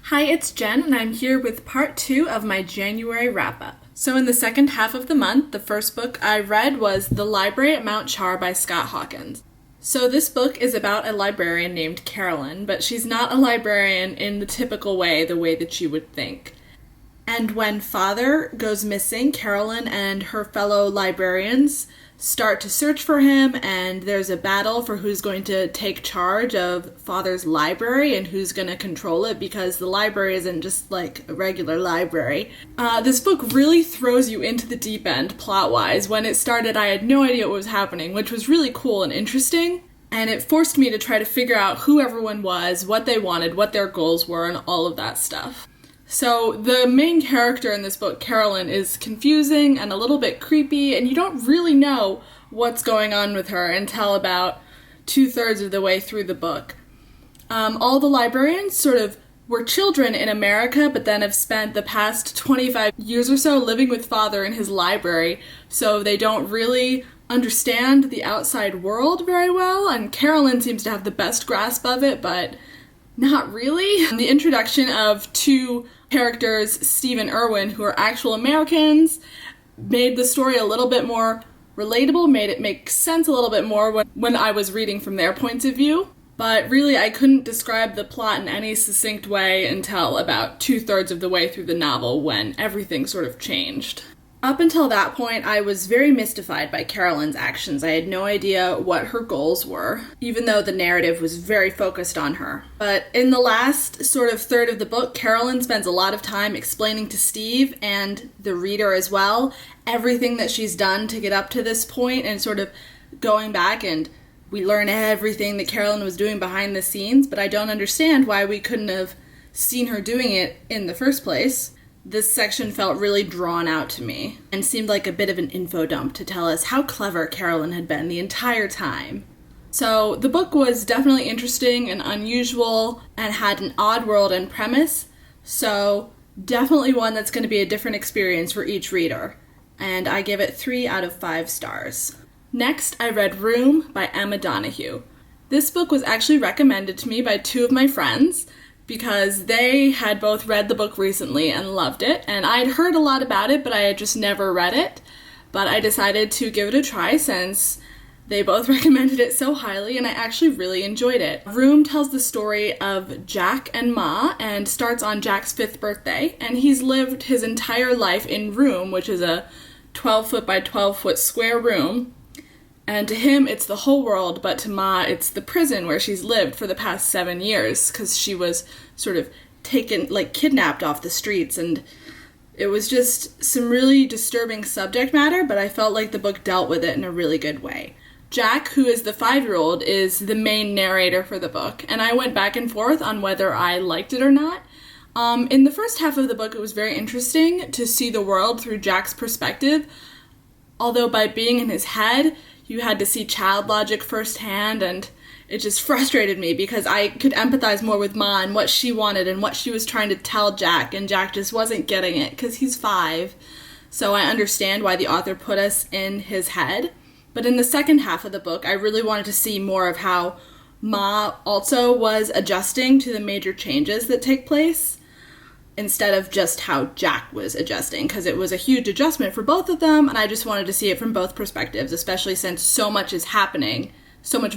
Hi, it's Jen, and I'm here with part 2 of my January wrap-up. So in the second half of the month, the first book I read was The Library at Mount Char by Scott Hawkins. So this book is about a librarian named Carolyn, but she's not a librarian in the typical way, the way that you would think. And when Father goes missing, Carolyn and her fellow librarians start to search for him, and there's a battle for who's going to take charge of Father's library and who's going to control it, because the library isn't just like a regular library. This book really throws you into the deep end plot-wise. When it started, I had no idea what was happening, which was really cool and interesting, and it forced me to try to figure out who everyone was, what they wanted, what their goals were, and all of that stuff. So the main character in this book, Carolyn, is confusing and a little bit creepy, and you don't really know what's going on with her until about 2/3 of the way through the book. All the librarians sort of were children in America, but then have spent the past 25 years or so living with Father in his library, so they don't really understand the outside world very well, and Carolyn seems to have the best grasp of it, but not really. The introduction of two characters, Steve and Irwin, who are actual Americans, made the story a little bit more relatable, made it make sense a little bit more when I was reading from their points of view. But really, I couldn't describe the plot in any succinct way until about 2/3 of the way through the novel, when everything sort of changed. Up until that point, I was very mystified by Carolyn's actions. I had no idea what her goals were, even though the narrative was very focused on her. But in the last sort of third of the book, Carolyn spends a lot of time explaining to Steve, and the reader as well, everything that she's done to get up to this point, and sort of going back, and we learn everything that Carolyn was doing behind the scenes, but I don't understand why we couldn't have seen her doing it in the first place. This section felt really drawn out to me, and seemed like a bit of an info dump to tell us how clever Carolyn had been the entire time. So the book was definitely interesting and unusual, and had an odd world and premise, so definitely one that's going to be a different experience for each reader, and I give it 3 out of 5 stars. Next, I read Room by Emma Donoghue. This book was actually recommended to me by 2 of my friends, because they had both read the book recently and loved it, and I'd heard a lot about it, but I had just never read it. But I decided to give it a try since they both recommended it so highly, and I actually really enjoyed it. Room tells the story of Jack and Ma, and starts on Jack's 5th birthday, and he's lived his entire life in Room, which is a 12-foot by 12-foot square room. And to him, it's the whole world, but to Ma, it's the prison where she's lived for the past 7 years, because she was sort of kidnapped off the streets, and it was just some really disturbing subject matter, but I felt like the book dealt with it in a really good way. Jack, who is the 5-year-old, is the main narrator for the book, and I went back and forth on whether I liked it or not. In the first half of the book, it was very interesting to see the world through Jack's perspective, although by being in his head, you had to see child logic firsthand, and it just frustrated me because I could empathize more with Ma and what she wanted and what she was trying to tell Jack, and Jack just wasn't getting it because he's 5. So I understand why the author put us in his head. But in the second half of the book, I really wanted to see more of how Ma also was adjusting to the major changes that take place, instead of just how Jack was adjusting, because it was a huge adjustment for both of them, and I just wanted to see it from both perspectives, especially since so much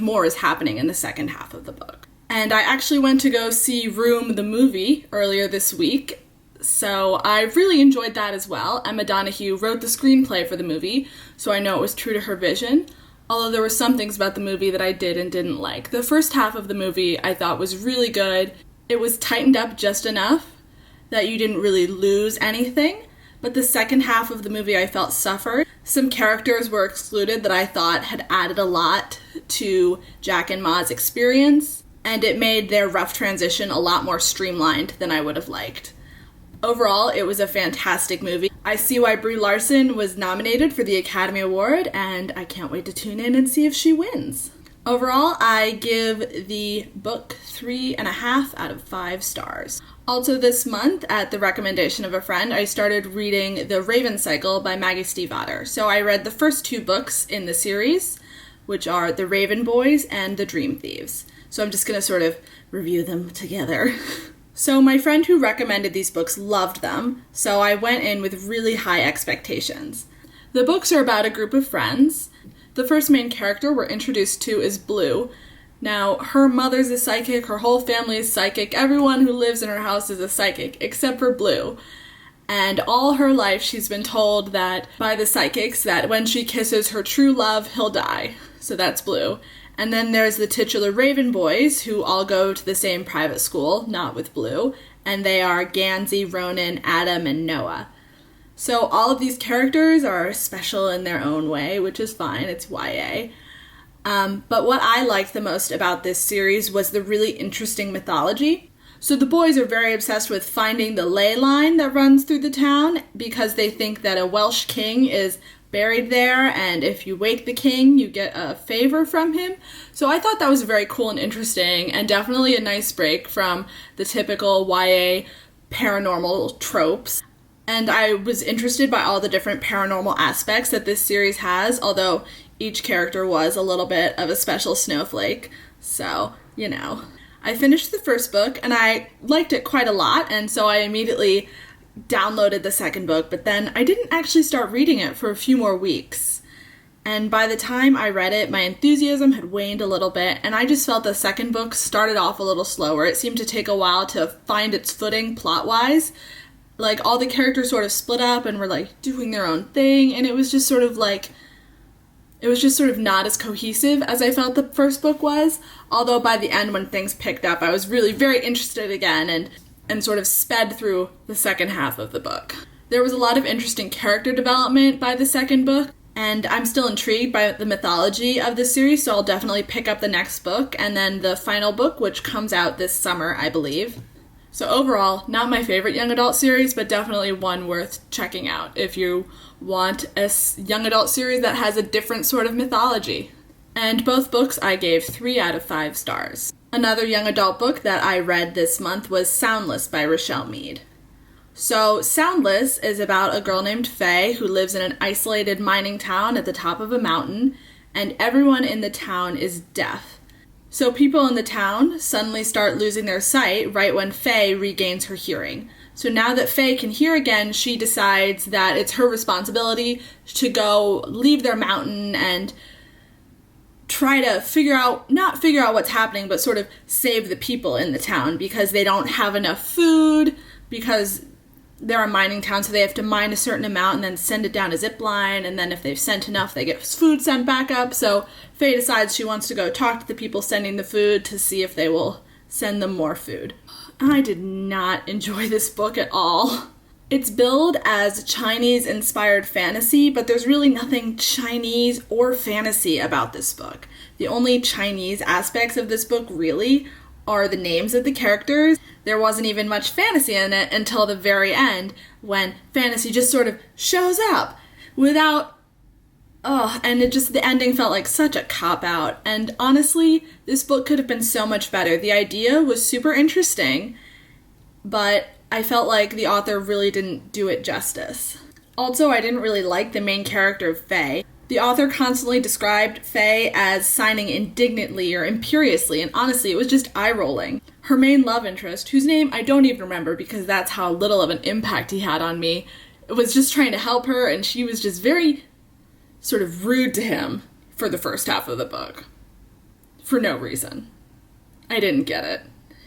more is happening in the second half of the book. And I actually went to go see Room the movie earlier this week, so I really enjoyed that as well. Emma Donoghue wrote the screenplay for the movie, so I know it was true to her vision, although there were some things about the movie that I did and didn't like. The first half of the movie I thought was really good. It was tightened up just enough that you didn't really lose anything, but the second half of the movie I felt suffered. Some characters were excluded that I thought had added a lot to Jack and Ma's experience, and it made their rough transition a lot more streamlined than I would have liked. Overall, it was a fantastic movie. I see why Brie Larson was nominated for the Academy Award, and I can't wait to tune in and see if she wins. Overall, I give the book 3.5 out of 5 stars. Also this month, at the recommendation of a friend, I started reading The Raven Cycle by Maggie Stiefvater. So I read the first 2 books in the series, which are The Raven Boys and The Dream Thieves. So I'm just going to sort of review them together. So my friend who recommended these books loved them, so I went in with really high expectations. The books are about a group of friends. The first main character we're introduced to is Blue. Now, her mother's a psychic, her whole family is psychic, everyone who lives in her house is a psychic, except for Blue. And all her life she's been told that by the psychics that when she kisses her true love, he'll die. So that's Blue. And then there's the titular Raven boys, who all go to the same private school, not with Blue, and they are Gansey, Ronan, Adam, and Noah. So all of these characters are special in their own way, which is fine, it's YA. But what I liked the most about this series was the really interesting mythology. So the boys are very obsessed with finding the ley line that runs through the town because they think that a Welsh king is buried there, and if you wake the king, you get a favor from him. So I thought that was very cool and interesting, and definitely a nice break from the typical YA paranormal tropes. And I was interested by all the different paranormal aspects that this series has, although each character was a little bit of a special snowflake. So, you know. I finished the first book, and I liked it quite a lot, and so I immediately downloaded the second book, but then I didn't actually start reading it for a few more weeks. And by the time I read it, my enthusiasm had waned a little bit, and I just felt the second book started off a little slower. It seemed to take a while to find its footing plot-wise. Like, all the characters sort of split up and were, like, doing their own thing, and it was just sort of not as cohesive as I felt the first book was, although by the end when things picked up, I was really very interested again and sort of sped through the second half of the book. There was a lot of interesting character development by the second book, and I'm still intrigued by the mythology of this series, so I'll definitely pick up the next book, and then the final book, which comes out this summer, I believe. So overall, not my favorite young adult series, but definitely one worth checking out if you want a young adult series that has a different sort of mythology. And both books I gave 3 out of 5 stars. Another young adult book that I read this month was Soundless by Richelle Mead. So Soundless is about a girl named Faye who lives in an isolated mining town at the top of a mountain, and everyone in the town is deaf. So people in the town suddenly start losing their sight right when Faye regains her hearing. So now that Faye can hear again, she decides that it's her responsibility to go leave their mountain and try to not figure out what's happening, but sort of save the people in the town because they don't have enough food, because they're a mining town, so they have to mine a certain amount and then send it down a zip line, and then if they've sent enough, they get food sent back up. So Faye decides she wants to go talk to the people sending the food to see if they will send them more food. I did not enjoy this book at all. It's billed as Chinese-inspired fantasy, but there's really nothing Chinese or fantasy about this book. The only Chinese aspects of this book, really, are the names of the characters. There wasn't even much fantasy in it until the very end, when fantasy just sort of shows up without... and the ending felt like such a cop-out. And honestly, this book could have been so much better. The idea was super interesting, but I felt like the author really didn't do it justice. Also, I didn't really like the main character, Faye. The author constantly described Faye as signing indignantly or imperiously, and honestly, it was just eye-rolling. Her main love interest, whose name I don't even remember because that's how little of an impact he had on me, was just trying to help her, and she was just very sort of rude to him for the first half of the book. For no reason. I didn't get it.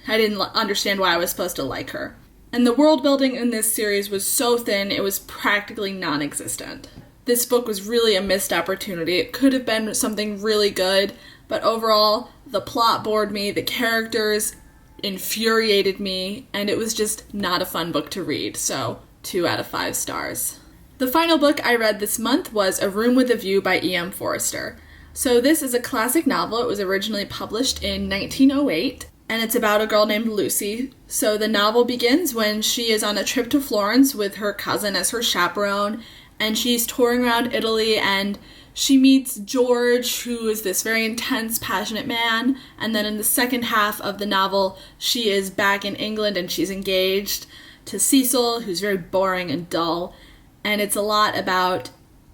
I didn't understand why I was supposed to like her. And the world building in this series was so thin, it was practically non-existent. This book was really a missed opportunity. It could have been something really good, but overall, the plot bored me, the characters infuriated me, and it was just not a fun book to read, so 2 out of 5 stars. The final book I read this month was A Room with a View by E.M. Forster. So this is a classic novel. It was originally published in 1908, and it's about a girl named Lucy. So the novel begins when she is on a trip to Florence with her cousin as her chaperone, and she's touring around Italy, and she meets George, who is this very intense, passionate man, and then in the second half of the novel, she is back in England and she's engaged to Cecil, who's very boring and dull, and it's a lot about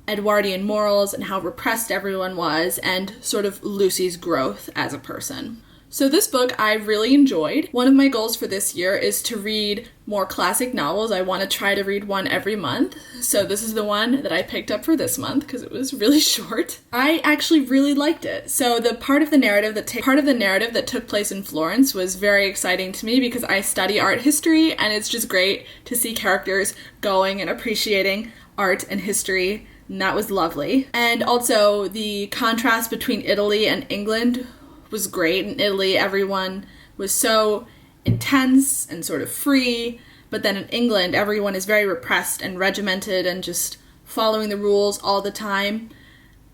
Edwardian morals and how repressed everyone was, and sort of Lucy's growth as a person. So this book I really enjoyed. One of my goals for this year is to read more classic novels. I want to try to read one every month. So this is the one that I picked up for this month because it was really short. I actually really liked it. So the part of the narrative that took place in Florence was very exciting to me because I study art history, and it's just great to see characters going and appreciating art and history, and that was lovely. And also the contrast between Italy and England was great. In Italy, everyone was so intense and sort of free, but then in England, everyone is very repressed and regimented and just following the rules all the time.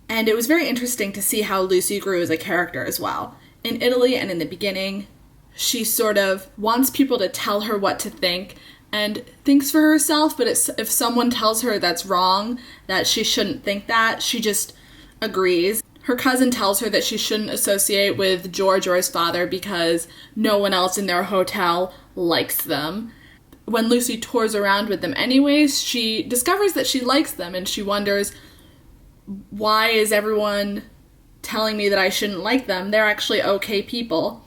And it was very interesting to see how Lucy grew as a character as well. In Italy and in the beginning, she sort of wants people to tell her what to think and thinks for herself, but if someone tells her that's wrong, that she shouldn't think that, she just agrees. Her cousin tells her that she shouldn't associate with George or his father because no one else in their hotel likes them. When Lucy tours around with them anyways, she discovers that she likes them, and she wonders, why is everyone telling me that I shouldn't like them? They're actually okay people.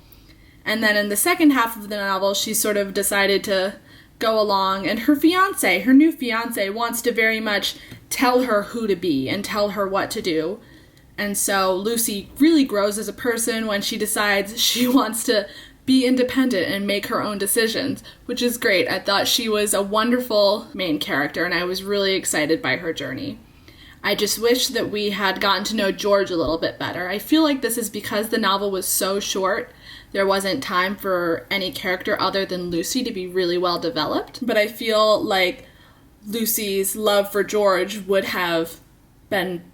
And then in the second half of the novel, she sort of decided to go along, and her new fiancé, wants to very much tell her who to be and tell her what to do. And so Lucy really grows as a person when she decides she wants to be independent and make her own decisions, which is great. I thought she was a wonderful main character, and I was really excited by her journey. I just wish that we had gotten to know George a little bit better. I feel like this is because the novel was so short. There wasn't time for any character other than Lucy to be really well developed. But I feel like Lucy's love for George would have been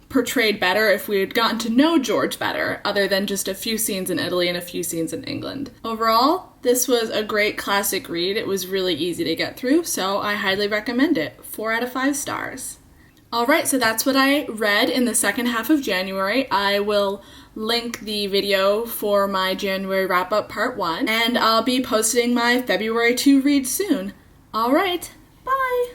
portrayed better if we had gotten to know George better, other than just a few scenes in Italy and a few scenes in England. Overall, this was a great classic read. It was really easy to get through, so I highly recommend it. 4 out of 5 stars. Alright, so that's what I read in the second half of January. I will link the video for my January wrap-up part 1, and I'll be posting my February 2 read soon. Alright,